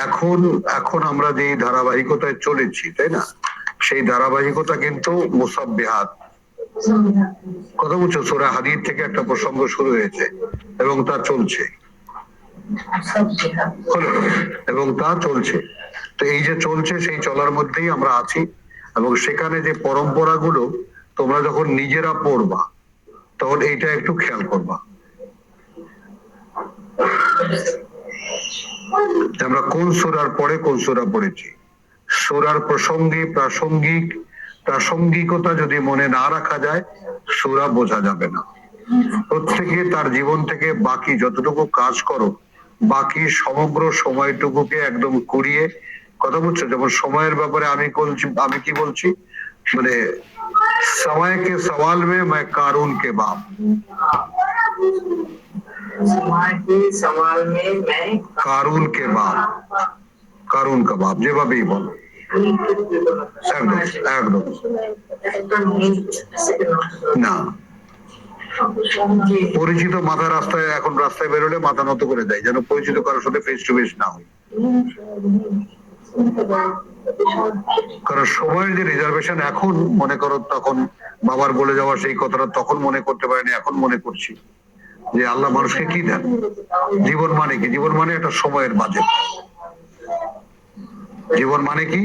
এখন এখন আমরা যে ধারাবাহিকতায় চলেছি, তাই না? সেই ধারাবাহিকতা কিন্তু মুসাব্বিহাত, কথা বলছো, সূরা হাদীদ থেকে একটা প্রসঙ্গ শুরু হয়েছে এবং তা চলছে, এবং তা চলছে। তো এই যে চলছে, সেই চলার মধ্যেই আমরা আছি। এবং সেখানে যে পরম্পরাগুলো তোমরা যখন নিজেরা পড়বা তখন এইটা একটু খেয়াল করবা। আমরা কোন সূরার পরে কোন সূরা পড়েছি, সূরার প্রাসঙ্গিকতা যদি মনে না রাখা যায়, সূরা বোঝা যাবে না। প্রত্যেকে তার জীবন থেকে বাকি যতটুকু কাজ করো, বাকি সমগ্র সময়টুকুকে একদম কুড়িয়ে, কথা বলছো, যেমন সময়ের ব্যাপারে আমি কি বলছি, মানে समय के सवाल में मैं कारून के बाप, কারুন কে বাপ, কারুন কা বাপ, যেভাবেই বলো, একদম একদম না। পরিচিত মাথা রাস্তায়, এখন রাস্তায় বেরোলে মাথা নত করে দেয়, যেন পরিচিত কারোর সাথে ফেস টু ফেস না হয়। কারণ সময়ের যে রিজার্ভেশন, এখন মনে করো, তখন বাবার বলে যাওয়া সেই কথাটা তখন মনে করতে পারিনি, এখন মনে করছি যে আল্লাহ মানুষকে কি দেন, জীবন মানে কি, জীবন মানে একটা সময়ের বাজেট, জীবন মানে কি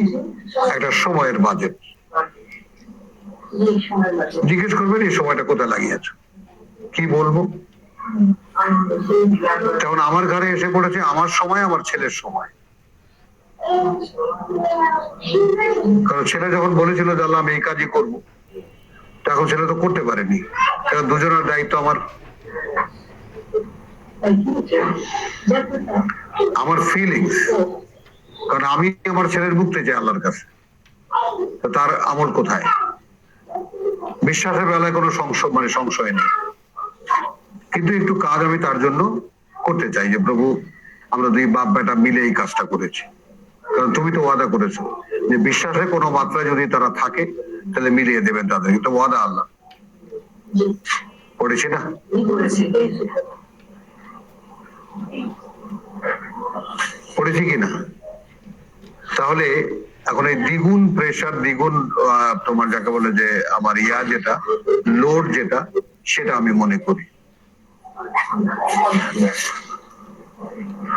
একটা সময়ের বাজেট। জিজ্ঞেস করবেন এই সময়টা কোথায় লাগিয়েছো, কি বলবো। যেমন আমার ঘরে এসে পড়েছে আমার সময়, আমার ছেলের সময়। কারণ ছেলে যখন বলেছিল যে আল্লাহ আমি এই কাজই করবো, তখন ছেলে তো করতে পারেনি, কারণ দুজনের দায়িত্ব আমার। আমার ফিলিংস, কারণ আমি আমার ছেলের মুক্তি চাই আল্লাহর কাছে, তার আমল কোথায়? বিশ্বাসের বেলায় কোনো সংশয় নেই, কিন্তু একটু কাজ আমি তার জন্য করতে চাই যে প্রভু আমরা দুই বাপ বেটা মিলে এই কাজটা করেছি, কারণ তুমি তো ওয়াদা করেছো যে বিশ্বাসের কোনো মাত্রা যদি তারা থাকে তাহলে মিলিয়ে দেবেন তাদের, কিন্তু ওয়াদা আল্লাহ করেছি না, করেছি কিনা? তাহলে এখন এই দ্বিগুণ প্রেশার, দ্বিগুণ তোমার যাকে বলে যে আমার যেটা লোড, যেটা সেটা আমি মনে করি।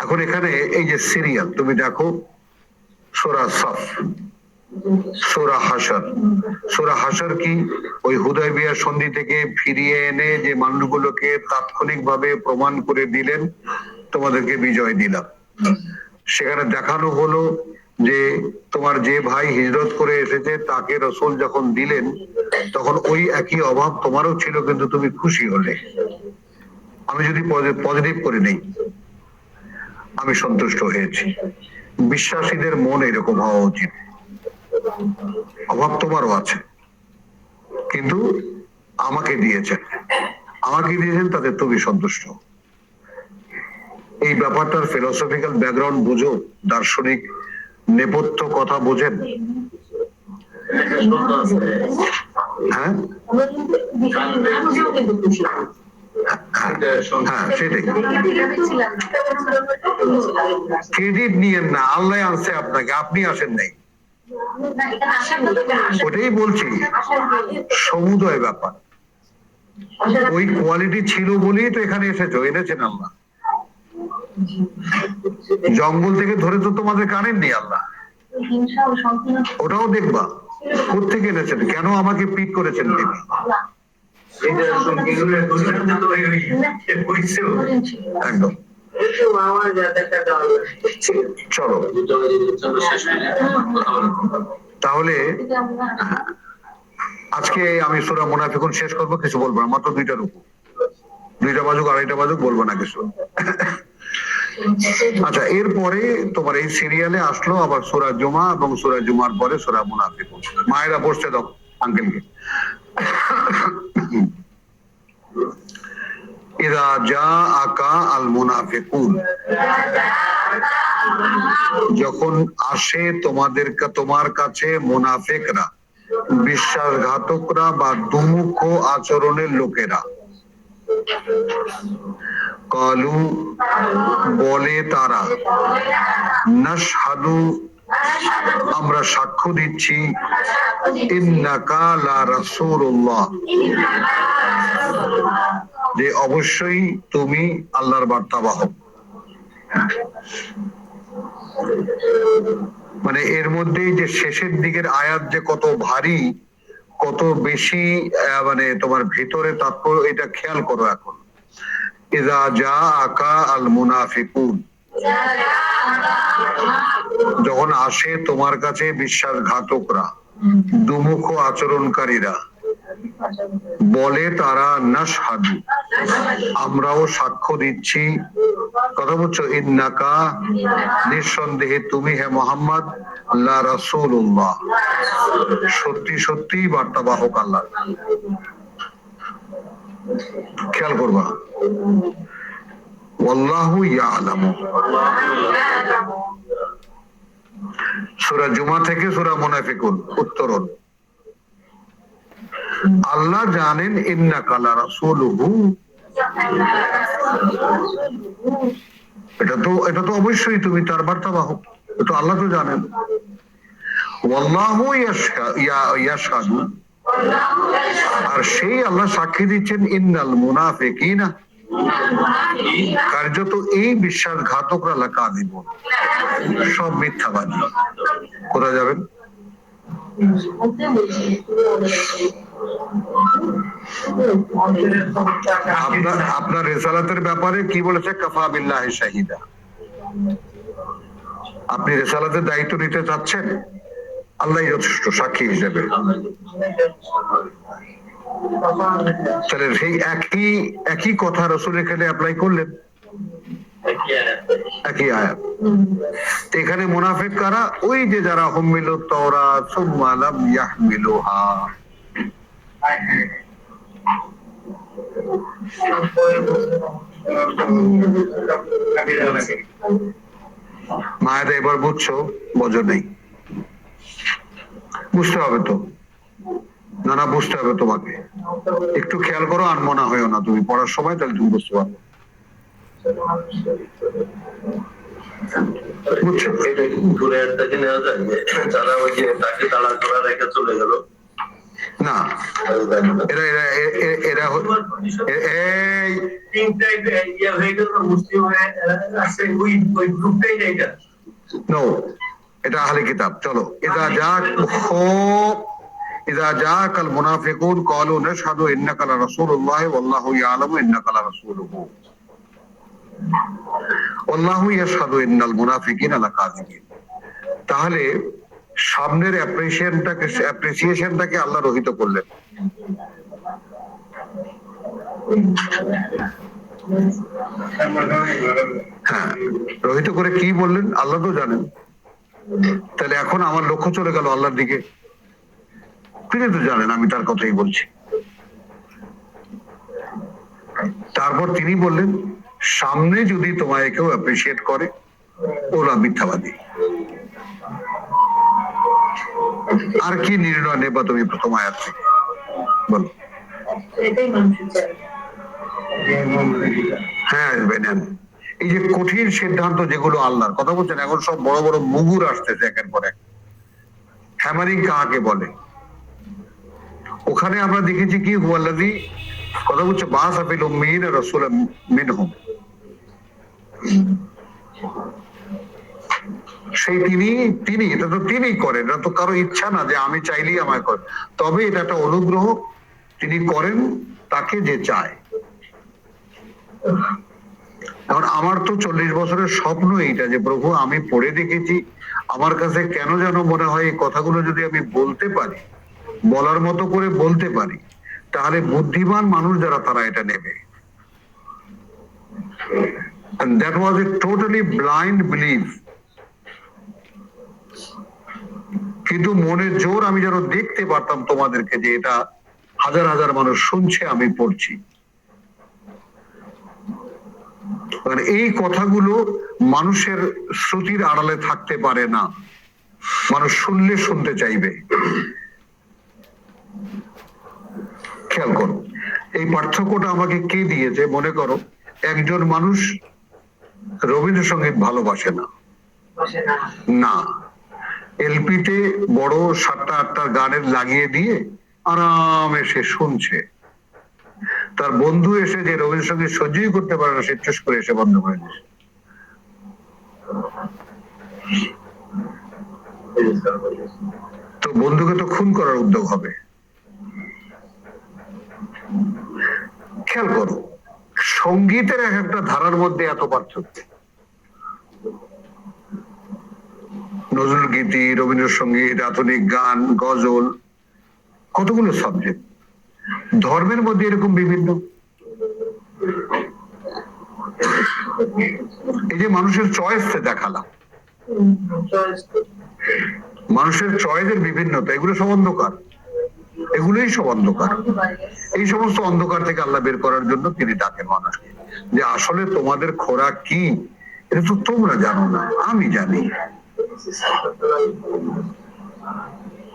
এখন এখানে এই যে সিরিয়াল তুমি দেখো, সূরা সফ, সূরা হাশর। সূরা হাশর কি ওই হুদায়বিয়া সন্ধি থেকে ফিরিয়ে এনে যে মানুষগুলোকে তাৎক্ষণিকভাবে প্রমাণ করে দিলেন তোমাদেরকে বিজয় দিলাম। সেখানে দেখানো হলো যে তোমার যে ভাই হিজরত করে এসেছে তাকে রাসূল যখন দিলেন তখন ওই একই অভাব তোমারও ছিল, কিন্তু তুমি খুশি হলে। আমি যদি পজিটিভ করে নেই, আমি সন্তুষ্ট হয়েছি। বিশ্বাসীদের মন এরকম হওয়া উচিত, অভাব তোমারও আছে কিন্তু আমাকে দিয়েছেন তাতে তুমি সন্তুষ্ট। এই ব্যাপারটার ফিলোসফিক্যাল ব্যাকগ্রাউন্ড বুঝো, দার্শনিক নেপথ্য কথা বোঝেন। হ্যাঁ হ্যাঁ সেটাই, ক্রেডিট নিয়েন না, আল্লাহ আনছে আপনাকে, আপনি আসেন নাই, ওটাই বলছি। সমুদয় ব্যাপার, ওই কোয়ালিটি ছিল বলেই তো এখানে এসেছো, এনেছেন আল্লাহ। জঙ্গল থেকে ধরে তো তোমাদের কানেননি আল্লাহ, ওটাও দেখবা কোত্থেকে এনেছেন, কেন আমাকে পিক করেছেন তিনি। একদম। চলো তাহলে আজকে আমি সূরা মুনাফিকুন শেষ করবো, কিছু বলবো না, মাত্র 2টা রুকু, 2টা বাজুক 2:30 বাজুক, বলবো না কিছু। আচ্ছা, এরপরে তোমার এই সিরিয়ালে আসলো আবার সূরা জুমা, এবং সূরা জুমার পরে সূরা মুনাফিকুন। মায়েরা পড়তে দাও আঙ্কেলকে। ইযা জাআকা আল মুনাফিকুন, যখন আসে তোমার কাছে মুনাফিকরা, বিশ্বাসঘাতকরা বা দুমুখ আচরণের লোকেরা। কালু বলে তারা, নাশহাদু আমরা সাক্ষ্য দিচ্ছি, ইন্নাকা লা রাসূলুল্লাহ যে অবশ্যই তুমি আল্লাহর বার্তাবাহক। মানে এর মধ্যে যে শেষের দিকের আয়াত যে কত ভারী, কত বেশি মানে তোমার ভিতরে তাৎপর্য, এটা খেয়াল করো। এখন ইযা জাআকা আল মুনাফিকুন, যখন আসে তোমার কাছে বিশ্বাসঘাতকরা, দুমুখ আচরণকারীরা, বলে তারা নাশহাদু আমরাও সাক্ষ্য দিচ্ছি, কথা বলছো, ইন্নাকা নিঃসন্দেহে তুমি হে মুহাম্মদ লা রাসূলুল্লাহ সত্যি সত্যি বার্তাবাহক আল্লাহ। খেয়াল করবা, ওয়াল্লাহু ইয়ালামু, সূরা জুমা থেকে সূরা মুনাফিকুন উত্তরণ। আল্লাহ জানেন ইন্নাকা লা রাসূলুহু, এটা তো অবশ্যই তুমি তার বার্তাবাহক, এটা আল্লাহ তো জানেন। ওয়াল্লাহু ইয়াশহাদু, আর সেই আল্লাহ সাক্ষী দিচ্ছেন, ইন্নাল মুনাফিকিনা কার্যত এই বিশ্বাসঘাতকরা লাকাযিবুন সব মিথ্যাবাদী। কোথায় যাবেন? আপনার রিসালাতের ব্যাপারে কি বলেছে? কাফা বিল্লাহি শাহিদা। আপনি রিসালাতের দায়িত্ব নিতে চাচ্ছেন, আল্লাহই যথেষ্ট সাক্ষী হিসেবে। তাহলে সেই একই কথা রাসূল এখানে অ্যাপ্লাই করলেন, একই আয়াত। এখানে মুনাফিক কারা? ওই যে যারা হুমিলু তাওরাত সুম্মা লাম ইয়াহমিলুহা, মায়েরা এবার বুঝছো? বোঝো নেই, বুঝতে হবে তো, না বুঝতে হবে তোমাকে। একটু খেয়াল করো, আনমনা হয়েও না তুমি পড়ার সময়, তাহলে তুমি বুঝতে পারবে। বুঝছো? যারা ওই যে তাকে তাড়া করা রেখে চলে গেল না, এরা এরা এরা এটা আহলে কিতাব। চলো, ইযা জাআকাল মুনাফিকুন ক্বালু নাশহাদু ইন্নাকা লা রাসূলুল্লাহ ওয়াল্লাহু ইয়ালামু ইন্নাকা লা রাসূলুহু ওয়াল্লাহু ইয়াশহাদু ইন্নাল মুনাফিকিনা লাকাযিবুন। তাহলে সামনের অ্যাপ্রিসিয়েশনটাকে আল্লাহ রহিত করলেন। হ্যাঁ, রহিত করে কি বললেন আল্লাহ তো জানেন। তাহলে এখন আমার লক্ষ্য চলে গেল আল্লাহর দিকে, তিনি তো জানেন আমি তার কথাই বলছি। তারপর তিনি বললেন, সামনে যদি তোমায় কেউ অ্যাপ্রিসিয়েট করে, ওরা মিথ্যাবাদী। আর কি নির্ণয় নেবা তুমি প্রথম আয়াত থেকে বলো? হ্যাঁ, এই যে কঠিন সিদ্ধান্ত যেগুলো আল্লাহর কথা বলছেন, এখন সব বড় বড় মুগুর আসতেছে একের পর এক। হ্যামারিং কাকে বলে? ওখানে আমরা দেখেছি কি, হুয়াল্লাযী কথা বলছে বাসাফিল উম্মিয়িনা রাসূলাম মিনহুম, সেই তিনি এটা তো তিনিই করেন, এটা তো কারো ইচ্ছা না যে আমি চাইলেই আমায় করে, তবে এটা একটা অনুগ্রহ, তিনি করেন তাকে যে চায়। এখন আমার তো 40 বছরের স্বপ্ন এইটা যে প্রভু আমি পড়ে দেখেছি, আমার কাছে কেন যেন মনে হয় এই কথাগুলো যদি আমি বলতে পারি, বলার মতো করে বলতে পারি, তাহলে বুদ্ধিমান মানুষ যারা তারা এটা নেবে। And that was a totally blind belief. কিন্তু মনের জোর আমি যেন দেখতে পারতাম তোমাদেরকে যে এটা হাজার হাজার মানুষ শুনছে, আমি পড়ছি। এই কথাগুলো মানুষের শ্রুতির আড়ালে থাকতে পারে না, মানুষ শুনলে শুনতে চাইবে। খেয়াল করো, এই পার্থক্যটা আমাকে কে দিয়েছে? মনে করো একজন মানুষ রবীন্দ্রসঙ্গীত ভালোবাসে না, না, এলপিতে বড় 7টা-8টা গানের লাগিয়ে দিয়ে আরামে সে শুনছে। তার বন্ধু এসে যে রবীন্দ্রসঙ্গীত সহ্যই করতে পারে না, সে চুস করে এসে বন্ধ করে দিচ্ছে। তো বন্ধুকে তো খুন করার উদ্যোগ হবে। খেয়াল করো, সঙ্গীতের এক একটা ধারার মধ্যে এত পার্থক্য। নজরুল গীতি, রবীন্দ্রসঙ্গীত, আধুনিক গান, গজল, কতগুলো সাবজেক্ট। ধর্মের মধ্যে এরকম বিভিন্ন। এই যে মানুষের চয়েস দেখালাম, মানুষের চয়েসের বিভিন্নতা, এগুলো সব অন্ধকার, এগুলোই সব অন্ধকার। এই সমস্ত অন্ধকার থেকে আল্লাহ বের করার জন্য তিনি ডাকেন মানুষকে, যে আসলে তোমাদের খোরাক কি এটা তো তোমরা জানো না, আমি জানি।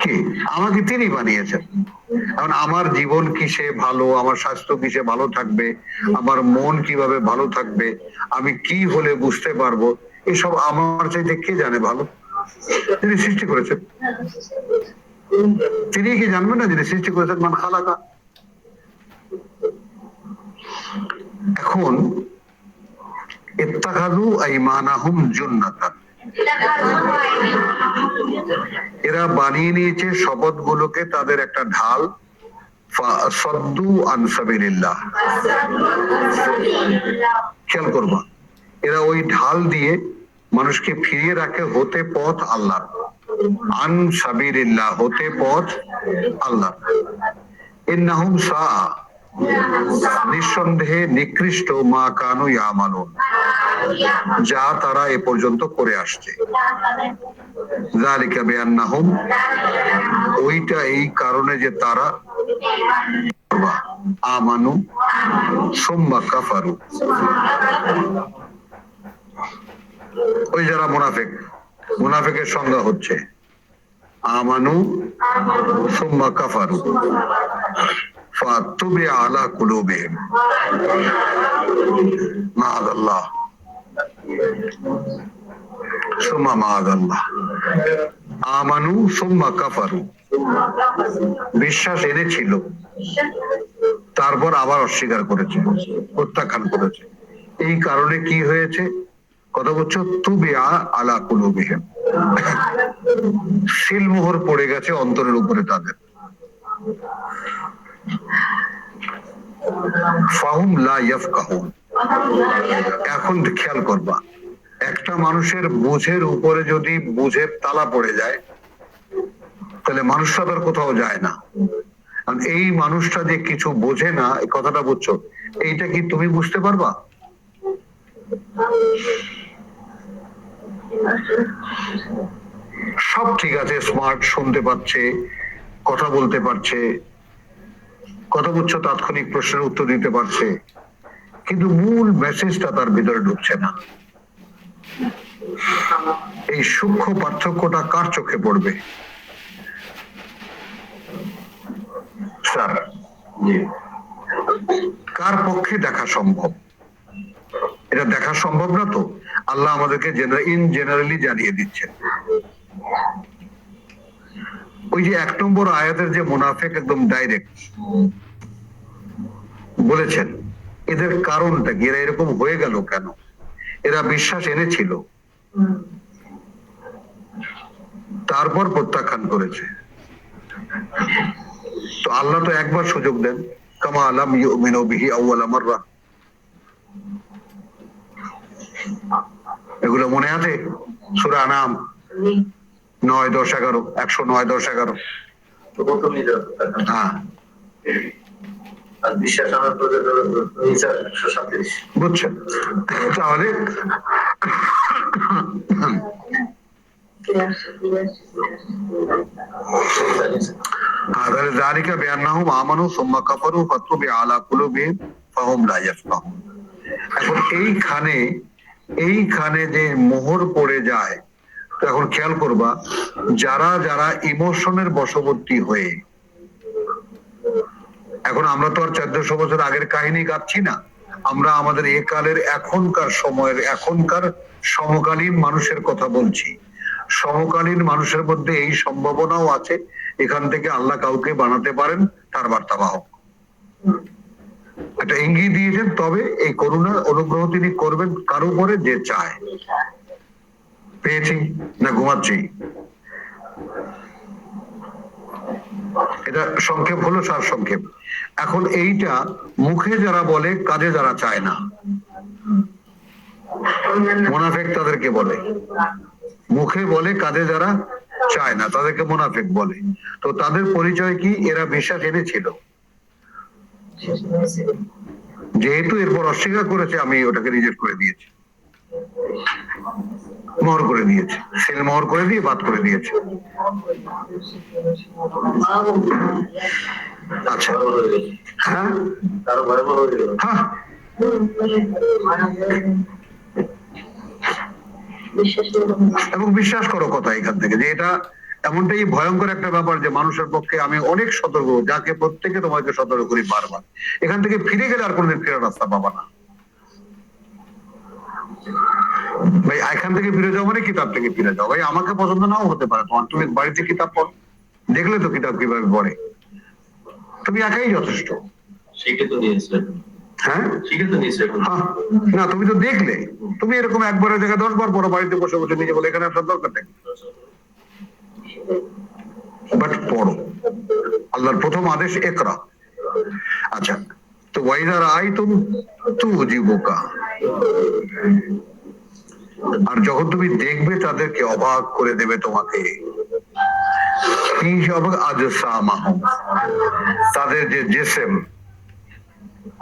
কি আমাকে তিনি বানিয়েছেন, কারণ আমার জীবন কিসে ভালো, আমার স্বাস্থ্য কিসে ভালো থাকবে, আমার মন কিভাবে ভালো থাকবে, আমি কি হলে বুঝতে পারবো, এসব আমার চাইতে কে জানে ভালো? তিনি সৃষ্টি করেছেন। তিনি কি জানবেন না যিনি সৃষ্টি করেছেন? মান খালাকা। এখন ইত্তাখাযু আইমানাহুম জুন্নাতান, এরা বানিয়ে নিয়েছে শপথ গুলোকে তাদের একটা ঢাল। ফাসাদ্দু আন সাবিলিল্লাহ, খেয়াল করবা, এরা ওই ঢাল দিয়ে মানুষকে ফিরিয়ে রাখে হতে পথ আল্লাহ। আন সাবিলিল্লাহ, হতে পথ আল্লাহ। ইন্নাহুম সাআ, নিঃসন্দেহে নিকৃষ্ট, মা কানু ইয়ামালুন, যা তারা এ পর্যন্ত করে আসছে। যালিকা বিআন্নাহুম, ওইটা এই কারণে যে তারা আমানু সুম্মা কাফারু, ওই যারা মুনাফিক, মুনাফিকের সংজ্ঞা হচ্ছে আমানু সুম্মা কাফারু ফাতুবিয়া আলা কুলুবিহিম মাআযাল্লাহ সুম্মা মাআযাল্লাহ। আমানু সুম্মা কাফারু, বিশ্বাস এনেছিল তারপর আবার অস্বীকার করেছে, প্রত্যাখ্যান করেছে। এই কারণে কি হয়েছে? কথা বলছো তুবিয়া আলা কুলুবিহিম, সিলমোহর পড়ে গেছে অন্তরের উপরে তাদের। ফাহুম লা ইয়াফকাহুন। এখন খেয়াল করবা, একটা মানুষের বুঝের উপরে যদি বুঝের তালা পড়ে যায়, তাহলে মানুষটা তার কোথাও যায় না। কারণ এই মানুষটা যে কিছু বোঝে না, এই কথাটা বুঝছো, এইটা কি তুমি বুঝতে পারবা? সব ঠিক আছে, স্মার্ট, শুনতে পাচ্ছে, কথা বলতে পারছে, কথা বুঝছো, তাৎক্ষণিক প্রশ্নের উত্তর দিতে পারছে, কিন্তু মূল মেসেজটা তার ভিতরে ঢুকছে না। এই সূক্ষ্ম পার্থক্যটা কার চোখে পড়বে? স্যার, কার পক্ষে দেখা সম্ভব? এটা দেখা সম্ভব না তো। আল্লাহ আমাদেরকে জেনারেলি জানিয়ে দিচ্ছেন। ওই যে 1 নম্বর আয়াতের যে মুনাফিক একদম ডাইরেক্ট বলেছেন, এদের কারণটা কি, এরা এরকম হয়ে গেল কেন? এরা বিশ্বাস এনেছিল, তারপর প্রত্যাখ্যান করেছে। তো আল্লাহ তো একবার সুযোগ দেন, কামা লাম ইউমিনু বিহি আউয়ালা মাররা। এগুলো মনে আছে? সূরা আনাম 9, 10, 11, 109, 10, 11। হ্যাঁ, বিশ্বাস আনার পরে 137। বুঝছেন? তাহলে যালিকা বিআন্নাহুম আমানু সুম্মা কাফারু ফাতুবিয়া আলা কুলুবিহিম ফাহুম লা ইয়াফকাহুন। এখন এইখানে যে মোহর পড়ে যায়, তো এখন খেয়াল করবা, যারা যারা ইমোশনের বশবর্তী হয়ে, এখন আমরা তো আর 1400 বছর আগের কাহিনী গাচ্ছি না, আমরা আমাদের একালের এখনকার সময়ের এখনকার সমকালীন মানুষের কথা বলছি। সমকালীন মানুষের মধ্যে এই সম্ভাবনাও আছে এখান থেকে আল্লাহ কাউকে বানাতে পারেন তার বার্তাবাহক। একটা ইঙ্গিত দিয়েছেন, তবে এই করুণার অনুগ্রহ তিনি করবেন কার উপরে যে চায়। পেয়েছি না ঘুমাচ্ছি? এটা সংক্ষেপ হলো, সার সংক্ষেপ। এখন এইটা মুখে যারা বলে, কাজে যারা চায় না, মুনাফিক তাদেরকে বলে। মুখে বলে, কাজে যারা চায় না তাদেরকে মুনাফিক বলে। তো তাদের পরিচয় কি? এরা বিশ্বাস এনেছিল, যেহেতু এরপর অস্বীকার করেছে, আমি ওটাকে রিজেক্ট করে দিয়েছি, মোহর করে দিয়েছে, সেল মোহর করে দিয়ে বাদ করে দিয়েছে। আচ্ছা, হ্যাঁ হ্যাঁ, এবং বিশ্বাস করো কথা এখান থেকে, যে এটা এমনটাই ভয়ঙ্কর একটা ব্যাপার যে মানুষের পক্ষে আমি অনেক সতর্ক, যাকে প্রত্যেকে তোমাকে সতর্ক করি বারবার, এখান থেকে ফিরে গেলে আর কোনোদিন ফেরার রাস্তা পাবা না ভাই। এখান থেকে ফিরে যাও মানে কিতাব থেকে ফিরে যাও ভাই। আমাকে পছন্দ নাও হতে পারে তোমার, তুমি বাড়িতে কিতাব পড়ো, দেখলে তো কিতাব কিভাবে পড়ে, তুমি একাই যথেষ্ট। হ্যাঁ, না তুমি তো দেখলে, তুমি এরকম একবারের জায়গায় 10 বার পড়ো বাড়িতে বসে বসে, নিজে বলে এখানে আসার দরকার নেই, বাট পড়ো। আল্লাহর প্রথম আদেশ একরা। আচ্ছা, তো ওয়াইদার আইতুম তুজিবুকা, আর যখন তুমি দেখবে তাদেরকে অবাক করে দেবে তোমাকে। কি অবাক? আজসামাহুম, তাদের যে জিসম,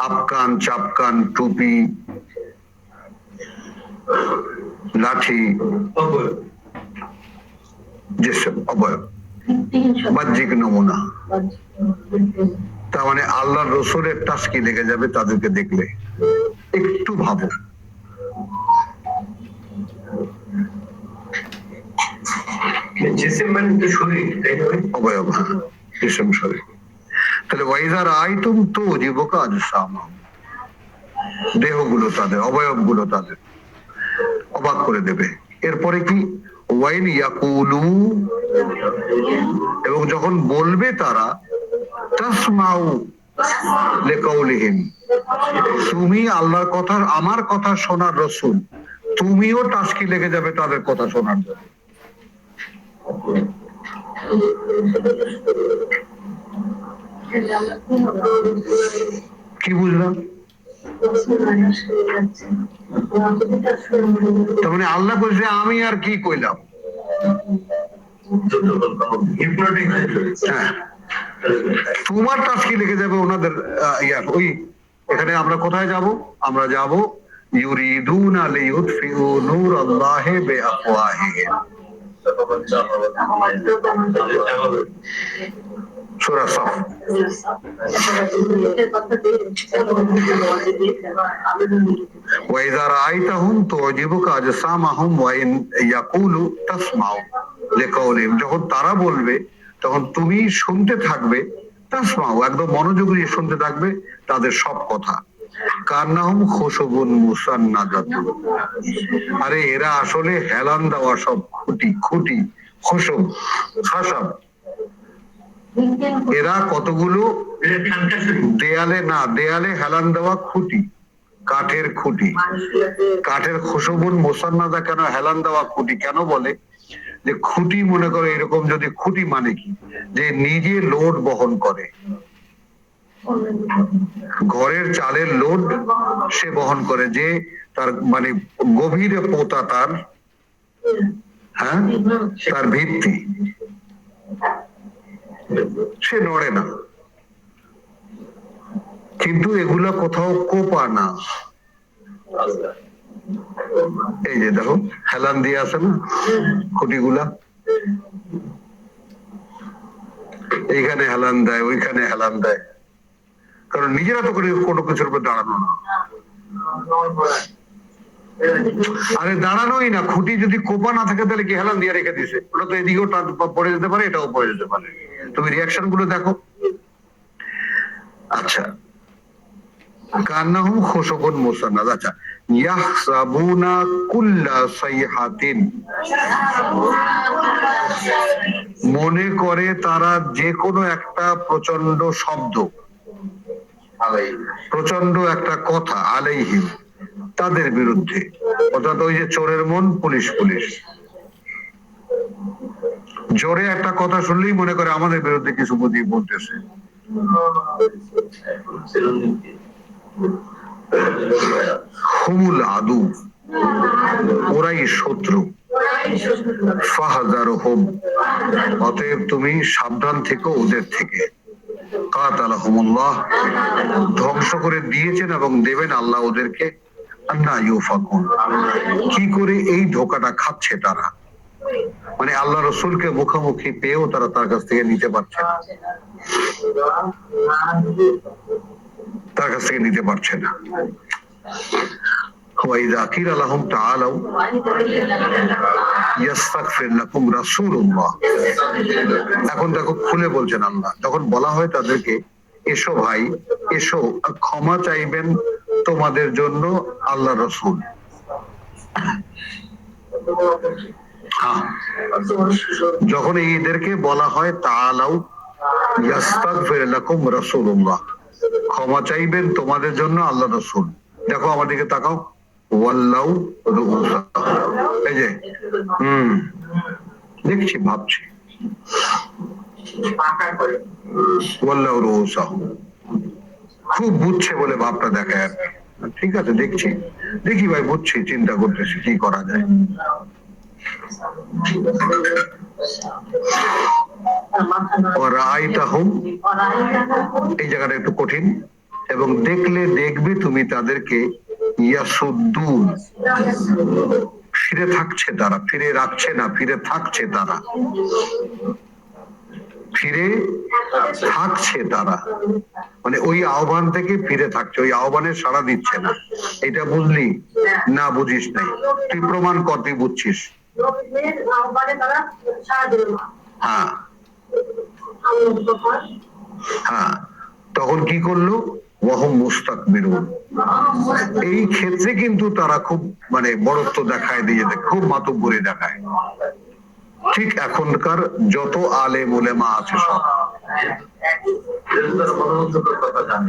আপকান চাপকান টুপি লাঠি, জিসম অবয়ব, বাহ্যিক নমুনা। তার মানে আল্লাহর রসুলের টাস্কি লেগে যাবে তাদেরকে দেখলে। একটু ভাবো, অবয়ব, জিসম শরীর। তাহলে ওয়াইজার আইতুম তো জীবকা আজসামাহুম, দেহগুলো তাদের, অবয়ব গুলো তাদের অবাক করে দেবে। এরপরে কি? ওয়াইন ইয়াকুলু, এবং যখন বলবে তারা, তাসমাউ লিকাউলিহিম, তুমি আল্লাহর কথা, আমার কথা শোনার রসুল, তুমিও টাস্কি লেগে যাবে তাদের কথা শোনার জন্য। কি বুঝলাম? তার মানে আল্লাহ বলছে আমি আর কি কইলাম। হ্যাঁ, তোমার টাস্কি লেগে যাবে ওনাদের ওই। এখানে আমরা কোথায় যাব? আমরা যাব ইউরিদুনা লিইউতফিউ নূরাল্লাহি বিআফওয়াহিহিম, সূরা সাফ। ওয়াইযা রাআইতাহুম তুজিবুকা আজসামাহুম ওয়া ইন ইয়াকুলু তাসমাউ লিকাউলিহিম, যখন তারা বলবে তখন তুমি শুনতে থাকবে, তাসমাউ, একদম মনোযোগ দিয়ে শুনতে থাকবে তাদের সব কথা। কান্নাহুম খুশুবুন মুসান্নাদাতুন, আরে এরা আসলে হেলান দেওয়া সব খুঁটি, খুঁটি খুশুব খাসাব, এরা কতগুলো দেয়ালে, না দেয়ালে হেলান দেওয়া খুঁটি, কাঠের খুঁটি। কাঠের খুশুবুন মুসান্নাদা কেন হেলান দেওয়া খুঁটি কেন বলে? যে খুঁটি, মনে করো এরকম, যদি খুঁটি মানে কি, যে নিজে লোড বহন করে, ঘরের চালের লোড সে বহন করে, যে তার মানে গভীরে পোতা তার, হ্যাঁ, তার ভিত্তি, সে নড়ে না। কিন্তু এগুলা কোথাও কোপা না, এই যে দেখো হেলান দিয়ে আছে না খুঁটিগুলা, এইখানে হেলান দেয়, ওইখানে হেলান দেয়, কারণ নিজেরা তো কোনো কিছুর উপর দাঁড়ানো না। আরে দাঁড়ানোই না, খুঁটি যদি কোপা না থাকে তাহলে কি হেলান দিয়ে রেখে দিছে? ওটা তো এদিকেও পড়ে যেতে পারে, এটাও পড়ে যেতে পারে। তুমি রিয়াকশন গুলো দেখো। আচ্ছা, কান্নাহুম খুশুবুন মুসান্নাদ। আচ্ছা, ইয়াহসাবুনা কুল্লা সাইহাতিন, মনে করে তারা যে কোনো একটা প্রচন্ড শব্দ, প্রচন্ড একটা কথা, আলাইহিম তাদের বিরুদ্ধে, অর্থাৎ ওই যে চোরের মন, পুলিশ পুলিশ জোরে একটা কথা শুনলেই মনে করে আমাদের বিরুদ্ধে কিছু বুদ্ধি বলতেছে। হুমুল আদু, ওরাই শত্রু। ফাহযারহুম, অতএব তুমি সাবধান থেকো ওদের থেকে। কাতালাহুমুল্লাহ, ধ্বংস করে দিয়েছেন এবং দেবেন আল্লাহ ওদেরকে। আন্না ইউফাকুন, কি করে এই ধোকাটা খাচ্ছে তারা, মানে আল্লাহ রসুলকে মুখোমুখি পেয়েও তারা তার কাছ থেকে নিতে পারছে না, তার কাছ থেকে নিতে পারছে না। وإذا قيل لهم تعالوا يستغفر لكم رسول الله, এখন দেখো খুলে বলছেন আল্লাহ, যখন বলা হয় তাদেরকে এসো ভাই এসো, ক্ষমা চাইবেন তোমাদের জন্য আল্লাহ রসুল। হ্যাঁ, যখন এদেরকে বলা হয় তাআলাউ ইয়াস্তাগফির লাকুম রাসূলুল্লাহ, ক্ষমা চাইবেন তোমাদের জন্য আল্লাহ রসুল, দেখো আমার দিকে তাকাও, ওয়াল্লাউ রুউসা, এই যে দেখছি ভাবছি, ওয়াল্লাউ রুউসা, খুব বুঝছে বলে ভাবটা দেখায়। ঠিক আছে, দেখছি দেখি ভাই, বুঝছি, চিন্তা করতেছি কি করা যায়। ওয়ারাআইতাহুম, এই জায়গাটা একটু কঠিন, এবং দেখলে দেখবে তুমি তাদেরকে ইয়াসুদ্দুন, ফিরে থাকছে তারা, ফিরে রাখছে না, ফিরে থাকছে তারা, ফিরে থাকছে তারা, মানে ওই আহ্বান থেকে ফিরে থাকছে, ওই আহ্বানে সাড়া দিচ্ছে না। এটা বুঝলি না? বুঝিস নাই, তুই প্রমাণ কর তুই বুঝছিস। হ্যাঁ হ্যাঁ, তখন কি করলো? ওয়াহুম মুস্তাকবিরুন, এই ক্ষেত্রে কিন্তু তারা খুব মানে বড়ত্ব দেখায়, দিয়ে খুব মাতব্বরি দেখায়। ঠিক এখনকার যত আলেম উলেমা আছে সব,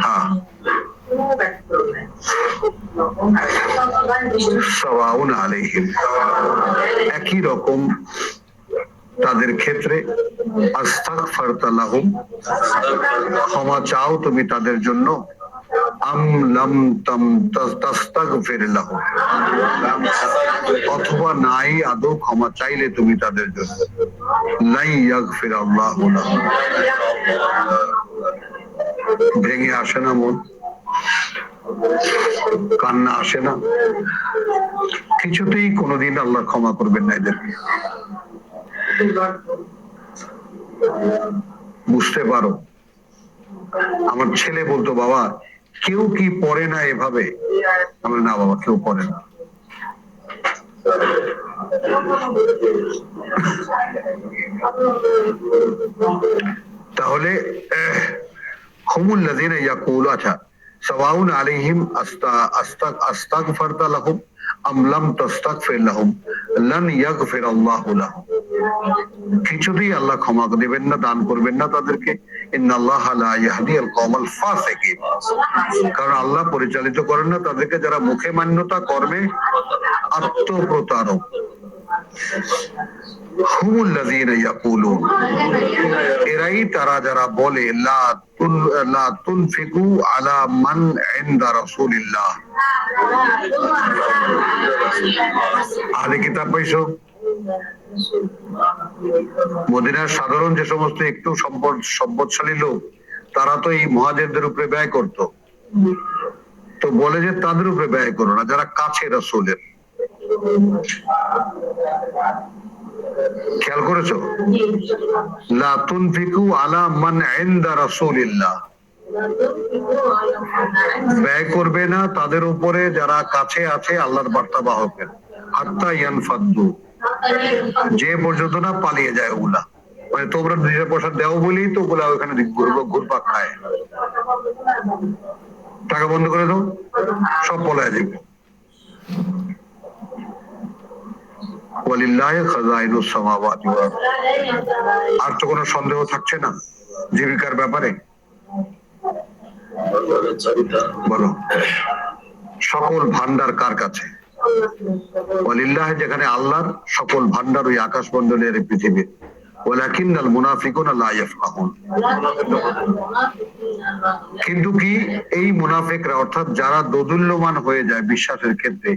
হ্যাঁ, সাওয়াউন আলাইহিম, একই রকম তাদের ক্ষেত্রে। আস্তাগফারতা লাহুম, ক্ষমা চাও তুমি তাদের জন্য। আম লাম তাস্তাগফির লাহুম, অথবা নাই আদৌ ক্ষমা চাইলে তুমি তাদের জন্য। লাই ইয়াগফির আল্লাহু লাহুম, ভেঙে আসে না মন, কান্না আসে না, কিছুতেই কোনোদিন আল্লাহ ক্ষমা করবেন না এদেরকে। বুঝতে পারো? আমার ছেলে বলতো, বাবা কেউ কি পড়ে না এভাবে? আমার না বাবা, কেউ পড়ে না। তাহলে হুমুল্লাযীনা ইয়াকুলু, আচ্ছা, সাওয়াউন আলাইহিম আস্তাগফারতা লাহুম আম লাম তাস্তাগফির লাহুম লান ইয়াগফির আল্লাহু লাহুম, কিছুতেই আল্লাহ ক্ষমা দেবেন না, দান করবেন না তাদেরকে। ইন্নাল্লাহা লা ইয়াহদিল কওমাল ফাসিকিন, কারণ আল্লাহ পরিচালিত করেন না তাদেরকে যারা মুখে মান্যতা, কর্মে আত্মপ্রতারক। হুমুল্লাযীনা ইয়াকুলুন, এরাই তারা যারা বলে লা তুনফিকু আলা মান ইনদা রাসূলিল্লাহ। আহলে কিতাব পাইছো? মদিনার সাধারণ যে সমস্ত একটু সম্পদশালী লোক, তারা তো এই মুহাজিরদের উপরে ব্যয় করত, তো বলে যে তাদের উপরে ব্যয় করো না যারা কাছে রাসূলের। খেয়াল করেছো? লা তুনফিকু আলা মান ইনদা রাসূলিল্লাহ, ব্যয় করবে না তাদের উপরে যারা কাছে আছে আল্লাহর বার্তাবাহকের। হাত্তা ইয়ানফাদু, যে পর্যন্ত না পালিয়ে যায় ওগুলা, মানে তোমরা নিজের পয়সা দেও বলেই তো ওগুলা ওখানে ঘুরপাক খায়। টাকা বন্ধ করে দাও, সব পলায় যাবে। ওয়ালিল্লাহি খাযাইনুস সামাওয়াতি ওয়াল আরদ। আর তো কোনো সন্দেহ থাকছে না জীবিকার ব্যাপারে? বলো, সকল ভান্ডার কার কাছে? ওয়ালিল্লাহি, যেখানে আল্লাহর সকল ভান্ডার ওই আকাশ মণ্ডলের পৃথিবীর। ওয়ালাকিন্নাল মুনাফিকুনা লা ইয়াফকাহুন, কিন্তু কি এই মুনাফিকরা অর্থাৎ যারা দোদুল্যমান হয়ে যায় বিশ্বাসের ক্ষেত্রে,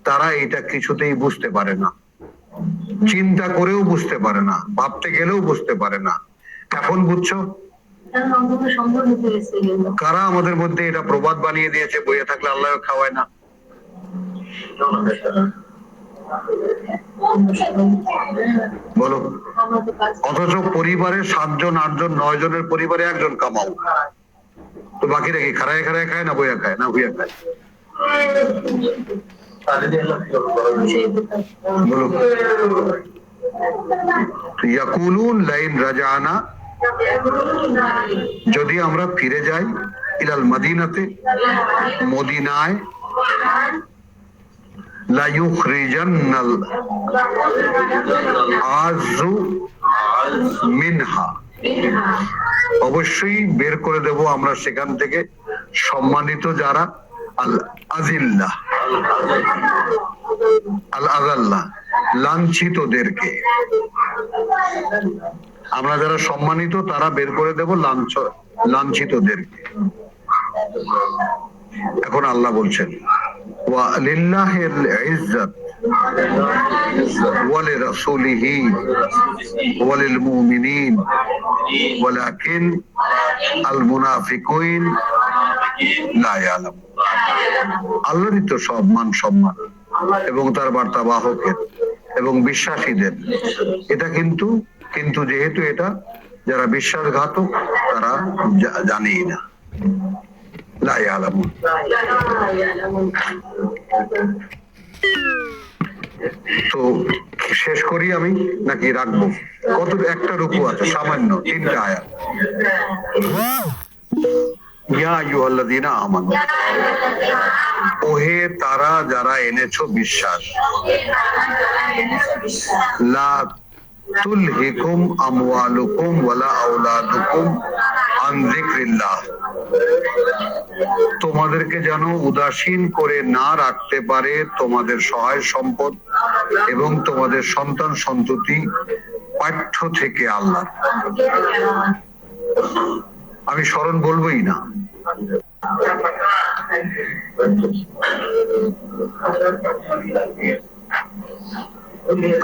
তারা এটা কিছুতেই বুঝতে পারে না, চিন্তা করেও বুঝতে পারে না, ভাবতে গেলেও বুঝতে পারে না। এখন বুঝছো কারা আমাদের মধ্যে এটা প্রবাদ বানিয়ে দিয়েছে, বইয়ে থাকলে আল্লাহ খাওয়ায় না? বলো। অথচ পরিবারে 7 জন 8 জন 9 জনের পরিবারে একজন কামাও, তো বাকিরা কি খাড়ায় খাড়ায় খায় না বইয়া খায় না হুইয়া খায়? বলো। ইয়াকুলুন লাইন রাজানা, যদি আমরা ফিরে যাই ইলাল মদিনাতে, মদিনায়, লা ইউখরিজান্নাল আযু মিনহা, অবশ্যই বের করে দেব আমরা সেখান থেকে সম্মানিত যারা, আল আজিল্লাহ আল আযাল্লাহ, লাঞ্ছিতদেরকে। আমরা যারা সম্মানিত তারা বের করে দেব লাঞ্ছিতদেরকে। এখন আল্লাহ বলছেন ওয়া লিল্লাহিল ইজ্জাত ওয়া লিরাসূলিহি ওয়া লিল মুমিনিন ওয়ালাকিন আল মুনাফিকুন লা ইয়ালামুন। আল্লাহরই তো সব মান সম্মান এবং তার বার্তাবাহকের এবং বিশ্বাসীদের, এটা কিন্তু যেহেতু এটা যারা বিশ্বাসঘাতক তারা জানেই না, লা ইয়ালামুন। তো শেষ করি আমি নাকি রাখবো? কত একটা রুকু আছে, সামান্য 3টা আয়াত। ইয়া আইয়ুহাল্লাযীনা আমানু, ওহে তারা যারা এনেছো বিশ্বাস, লা তুলহিকুম আমওয়ালুকুম ওয়ালা আওলাদুকুম আন যিকরিল্লাহ, তোমাদেরকে যেন উদাসীন করে না রাখতে পারে তোমাদের সহায় সম্পদ এবং তোমাদের সন্তান সন্ততি পাঠ্য থেকে আল্লাহ। আমি স্মরণ বলবোই না,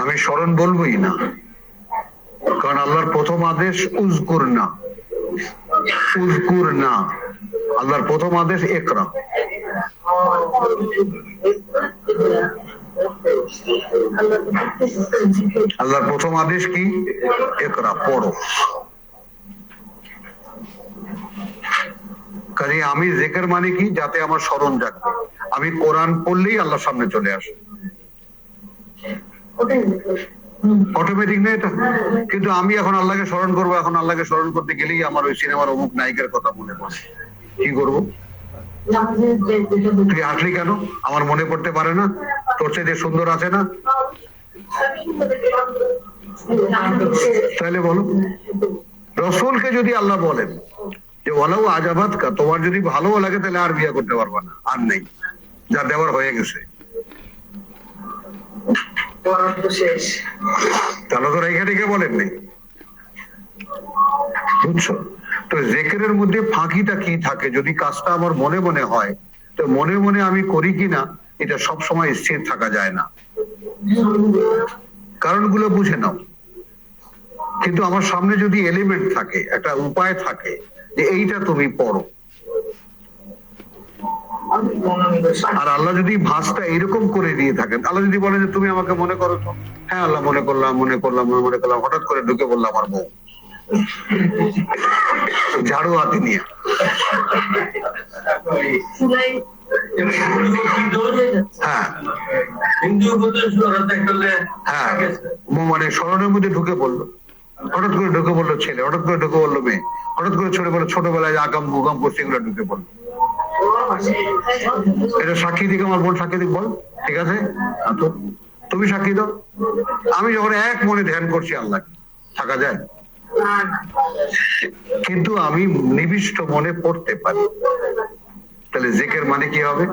আমি স্মরণ বলবোই না, কারণ আল্লাহর প্রথম আদেশ উযকুর না, উযকুর না। আল্লাহর প্রথম আদেশ ইকরা। আল্লাহর প্রথম আদেশ কি? ইকরা, পড়ো। কাজে আমি জিকির মানে কি? যাতে আমার স্মরণ জাগবে। আমি কোরআন পড়লেই আল্লাহর সামনে চলে আসে, অটোমেটিক না এটা? কিন্তু আমি এখন আল্লাহকে স্মরণ করবো, এখন আল্লাহকে স্মরণ করতে গেলেই আমার ওই সিনেমার অমুক নায়িকার কথা মনে পড়ে, কি করবো? তুই আসলি কেন? আমার মনে পড়তে পারে না? তোর চেয়ে যে সুন্দর আছে না? তাহলে বলো, রসুলকে যদি আল্লাহ বলেন যে ওয়ালাউ আজাবাত কা, তোমার যদি ভালো লাগে তাহলে আর বিয়ে করতে পারবা না, আর নেই, যা দেওয়ার হয়ে গেছে, তাহলে তো রেখে রেখে বলেন নেই। বুঝছো? তো জিকিরের মধ্যে ফাঁকিটা কি থাকে? যদি কাজটা আমার মনে মনে হয়, তো মনে মনে আমি করি কিনা এটা সব সময় স্থির থাকা যায় না, কারণগুলো বুঝে নাও। কিন্তু আমার সামনে যদি এলিমেন্ট থাকে, একটা উপায় থাকে যে এইটা তুমি পড়ো, আর আল্লাহ যদি ভাঁজটা এরকম করে দিয়ে থাকেন, আল্লাহ যদি বলেন যে তুমি আমাকে মনে করো, তো হ্যাঁ আল্লাহ মনে করলাম, হঠাৎ করে ঢুকে বললাম আমার বউ ঝাড়ু হাতে নিয়ে, হ্যাঁ হ্যাঁ, মানে স্মরণের মধ্যে ঢুকে পড়লো, হঠাৎ করে ঢুকে পড়লো ছেলে, হঠাৎ করে ঢুকে পড়লো মেয়ে, হঠাৎ করে ছোটবেলায় আগাম ভূগাম করছে, এগুলো ঢুকে পড়লো। এটা সাক্ষী দিকে আমার বোন সাক্ষী দিক বল, ঠিক আছে? তো তুমি সাক্ষী দাও। আমি যখন এক মনে ধ্যান করছি আল্লাহ, থাকা যায়? কিন্তু আমি নিবিষ্ট মনে পড়তে পারি। তাহলে জিকির মানে কি হবে?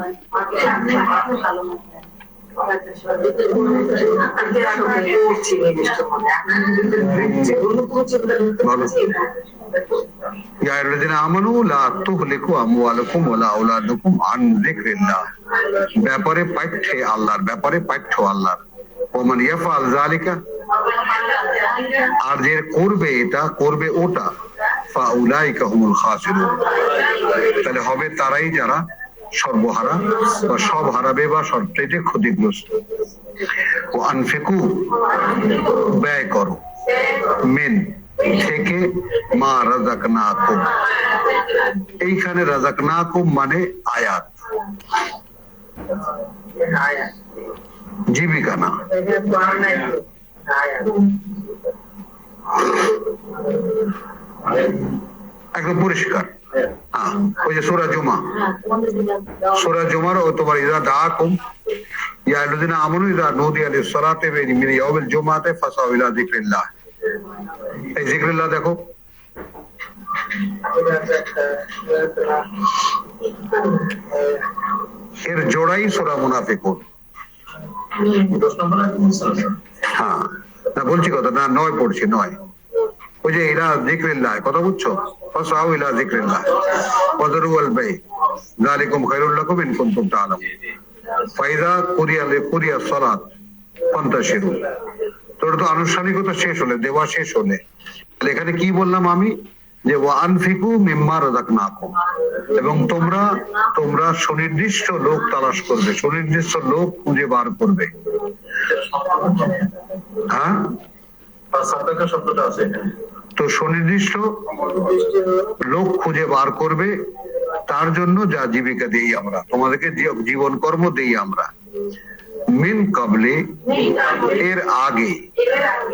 ইয়া আইয়ুহাল্লাযীনা আমানু লা তুহলিকু আমওয়ালাকুম ওয়ালা আওলাদাকুম আন যিকরিল্লাহ। ব্যাপারে পাঠ্যে আল্লাহর, ব্যাপারে পাঠ্য আল্লাহর। ওমান ইয়াফআল যালিকা, আর যে করবে এটা, করবে ওটা, ফাউলাইকা হুমুল খাসিরুন, তাহলে হবে তারাই যারা সর্বহারা বা সব হারাবে বা সবচেয়ে ক্ষতিগ্রস্ত। ও আনফিকু, ব্যয় করো, মিন থেকে, মা রাযাকনাকুম। এইখানে রাযাকনাকুম মানে আয়াত, জীবিকা না। একদম পরিষ্কার। ওই যে সূরা জুমা, সূরা জুমার ও তোমার ইযা দাআকুম ইয়া আইয়ুহাল্লাযীনা আমানু ইযা নুদিয়া লিস-সালাতি মিন ইয়াউমিল জুমআতি ফাসাউ ইলা যিকরিল্লাহ। এই যিকরিল্লাহ দেখো, এর জোড়াই সূরা মুনাফিকুন। হ্যাঁ, না বলছি কথা না, 9 পড়ছি 9। ওই যে ইলা যিকরিল্লাহ কথা বুঝছো, ফাসাউ ইলা যিকরিল্লাহ ওয়াযরুল বাই যালিকুম খায়রুল লাকুম ইন কুনতুম তা'লামুন ফাইযা কুরিয়াস সালাত ফান্তাশিরু। তোর তো আনুষ্ঠানিকতা শেষ হলে, দেওয়া শেষ হলে, এখানে কি বললাম আমি, যে ওয়া আনফিকু মিম্মা রাযাকনাকুম, এবং তোমরা সুনির্দিষ্ট লোক তালাশ করবে, সুনির্দিষ্ট লোক খুঁজে বার করবে। হ্যাঁ, শব্দটা আছে, তো সুনির্দিষ্ট লোক খুঁজে বার করবে, তার জন্য যা জীবিকা দেই আমরা তোমাদেরকে, জীবন কর্ম দেই আমরা। মিন কাবলি, এর আগে,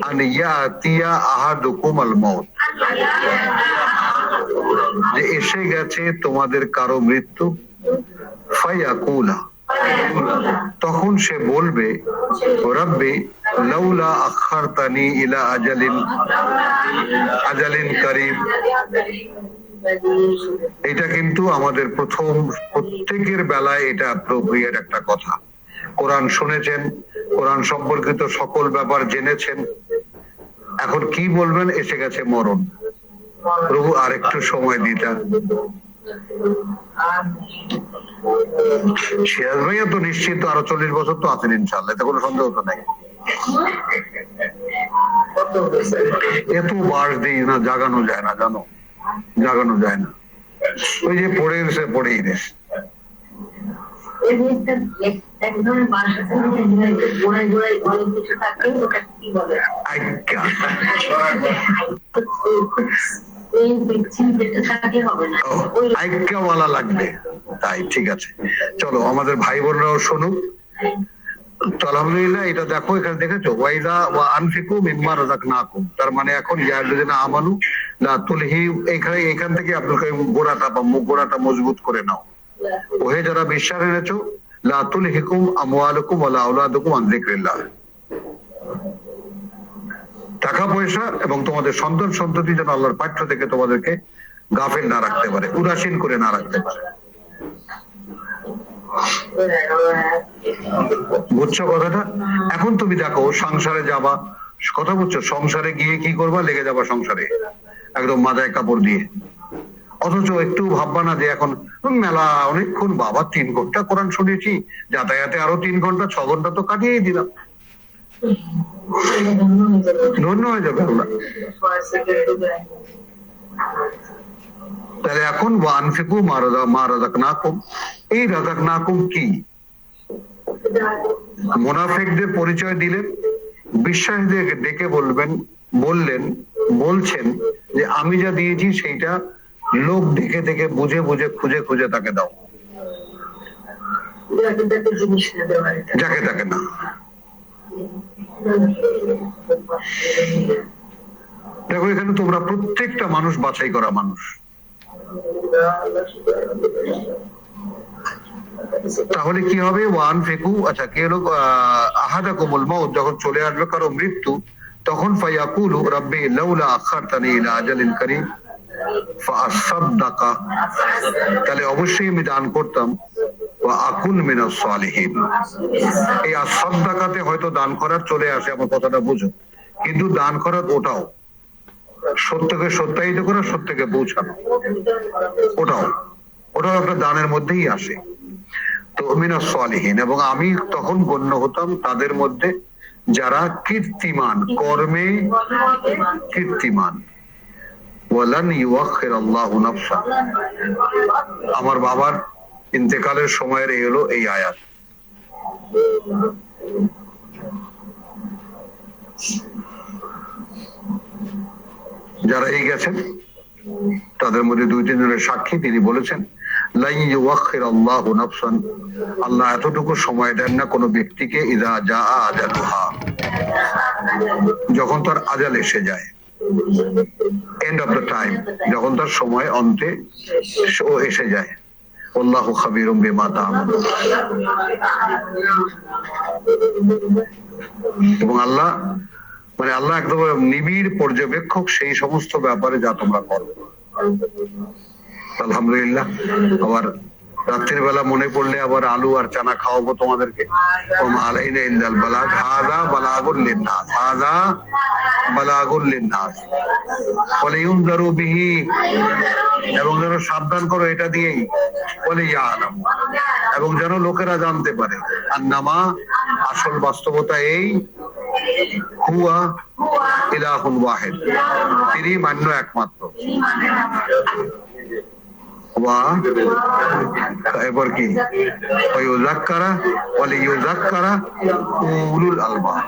আন ইয়াতিয়া আহাদুকুমাল মাউত, যে এসে গেছে তোমাদের কারো মৃত্যু, ফায়াকুলা, তখন সে বলবে, রব্বি লাউলা আখারতানি ইলা আজালিন কারীব। এটা কিন্তু আমাদের প্রত্যেকের বেলায় এটা অ্যাপ্রোপ্রিয়েট একটা কথা। কোরআন শুনেছেন, কোরআন সম্পর্কিত সকল ব্যাপার জেনেছেন, এখন কি বলবেন? এসে গেছে মরণ, প্রভু আরেকটু সময় দিতা। সিরাজ ভাইয়া তো নিশ্চিত আরো 40 বছর তো আছেন ইনশাআল্লাহ, এতে কোনো সন্দেহ তো নাই। এত বাস দিই না, জাগানো যায় না, জানো, জাগানো যায় না। ওই যে পড়েই রেস। আইক্যাওয়ালা লাগবে, তাই ঠিক আছে। চলো আমাদের ভাই বোনরাও শুনুক। তো আলহামদুলিল্লাহ, এটা দেখো, এখানে দেখেছো ওয়াইদা ওয়া আনফিকু মিম্মা রাযাকনাকুম, তার মানে এখন ইয়া আইয়ুহাল্লাযীনা আমানু লা তুলহি, এখান থেকে আপনাকে গোড়াটা মজবুত করে নাও। ওহে যারা বিশ্বাস এনেছো, লা তুলহিকুম আমওয়ালুকুম ওয়ালা আওলাদুকুম আন যিকরিল্লাহ, টাকা পয়সা এবং তোমাদের সন্তান সন্ততি যেন আল্লাহর পাঠ্য থেকে তোমাদেরকে গাফিল না রাখতে পারে, উদাসীন করে না রাখতে পারে। বুঝছো কথাটা? এখন তুমি দেখো, সংসারে যাবা, কথা বুঝছো, সংসারে গিয়ে কি করবা? লেগে যাবা সংসারে একদম মাথায় কাপড় দিয়ে, অথচ একটু ভাববা না যে এখন মেলা অনেকক্ষণ, বাবা 3 ঘন্টা কোরআন শুনেছি, যাতায়াতে আরো 3 ঘন্টা, 6 ঘন্টা তো কাটিয়েই দিলাম, ধন্য হয়ে যাবে আল্লাহ। তাহলে এখন ওয়া আনফিকু মা রাযাকনাকুম, এই রাযাকনাকুম কি? মুনাফিকদের পরিচয় দিলেন, বিশ্বাসীদের ডেকে বলছেন যে আমি যা দিয়েছি সেইটা লোক দেখে দেখে বুঝে বুঝে খুঁজে খুঁজে তাকে দাও, যাকে তাকে না। দেখো এখানে তোমরা প্রত্যেকটা মানুষ বাছাই করা মানুষ, তাহলে কি হবে? ওয়ান ফেকু, আচ্ছা কে হলো আহাদাকুমুল মাউত, যখন চলে আসবে কারো মৃত্যু, তখন ফায়াকুলু রাব্বি লাউলা আখারতানি ইলা আজালিন কারীম ফাআসাদদাকা, তাহলে অবশ্যই আমি দান করতাম, ওয়া আকুন মিনাস সালিহিন। এই আসাদদাকাতে হয়তো দান করার চলে আসে, আমার কথাটা বুঝো, কিন্তু দান করার ওটাও সত্যকে সত্যায়িত করা, সত্যকে পৌঁছানো, ওটাও একটা দানের মধ্যেই আসে। তো মিনাস সালিহিন, এবং আমি তখন গণ্য হতাম তাদের মধ্যে যারা কীর্তিমান, কর্মে কীর্তিমান। ওয়ালান ইউআখির আল্লাহু নাফসা, আমার বাবার ইন্তেকালের সময়ের এই হলো এই আয়াত। যারা এই গেছেন তাদের মধ্যে 2-3 জনের সাক্ষী, তিনি বলেছেন লা ইউআখির আল্লাহু নাফসান, আল্লাহ এতটুকু সময় দেন না কোনো ব্যক্তিকে, ইযা জাআ আজালুহা, যখন তার আজাল এসে যায়, এন্ড অফ দ্য টাইম, যখন তার সময় অন্তে ও এসে যায়। আল্লাহু খাবীরুম বিমা তা'মালুন, এবং আল্লাহ মানে আল্লাহ একদম নিবিড় পর্যবেক্ষক সেই সমস্ত ব্যাপারে যা তোমরা করো। আলহামদুলিল্লাহ। আবার রাত্রির বেলা মনে পড়লে আবার আলু আর চানা খাওয়াবো তোমাদেরকে। ওমা আলাইনা ইল্লাল বালাগ, হাযা বালাগুল লিন্নাস, হাযা বালাগুল লিন্নাস ওয়ালা ইউনযারু বিহি, এবং যেন সাবধান করো এটা দিয়েই, ওয়ালা ইয়ালাম, এবং যেন লোকেরা জানতে পারে, আন্নামা, আসল বাস্তবতা এই, হুয়া ইলাহুন ওয়াহিদ, তিনি মান্য একমাত্র। এবার কি ওয়ায়ুযাক্কারা ওয়ালিয়ুযাক্কারা উলুল আলবাব।